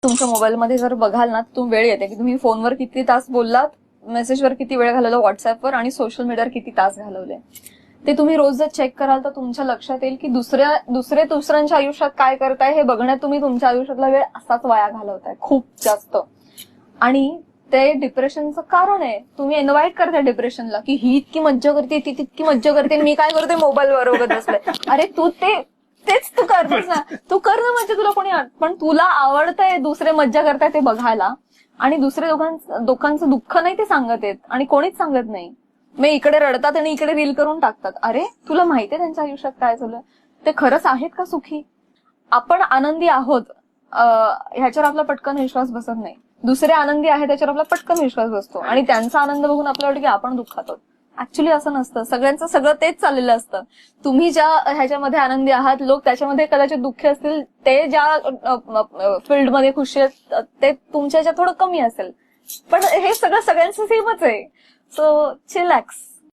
तुमच्या मोबाईलमध्ये जर बघाल ना, तुम्ही वेळ येते की तुम्ही फोनवर किती तास बोललात, मेसेजवर किती वेळ घालवला, व्हॉट्सअपवर, आणि सोशल मीडियावर किती तास घालवले. ते तुम्ही रोज जर चेक कराल तर तुमच्या लक्षात येईल की दुसऱ्यांच्या आयुष्यात काय करताय हे बघण्यात तुम्ही तुमच्या आयुष्यातला वेळ असाच वाया घालवताय खूप जास्त. आणि ते डिप्रेशनचं कारण आहे. तुम्ही इन्व्हाइट करताय डिप्रेशनला की ही इतकी मज्जा करते, ती तितकी मज्जा करते, मी काय करते मोबाईलवर बघत बसले. अरे तू तेच तू करतेस ना, तू कर ना, म्हणजे तुला कोणी, पण तुला आवडतंय दुसरे मज्जा करताय ते बघायला, आणि दुसरे लोकांचं दुःख नाही ते सांगत आहेत आणि कोणीच सांगत नाही. मग इकडे रडतात आणि इकडे रील करून टाकतात. अरे तुला माहितीये त्यांच्या आयुष्यात काय चालू आहे? ते खरंच आहेत का सुखी? आपण आनंदी आहोत ह्याच्यावर आपला पटकन विश्वास बसत नाही. दुसरे आनंदी आहेत त्याच्यावर आपला पटकन विश्वास बसतो, आणि त्यांचा आनंद बघून आपल्याला वाटतं की आपण दुःखात आहोत. ऍक्च्युली असं नसतं. सगळ्यांचं सगळं तेच चाललेलं असतं. तुम्ही ज्या ह्याच्यामध्ये आनंदी आहात, लोक त्याच्यामध्ये कदाचित दुःखी असतील. ते ज्या फील्डमध्ये खुशी आहेत ते तुमच्या ह्याच्यात थोडं कमी असेल, पण हे सगळं सगळ्यांचं सेमच आहे. So chillax.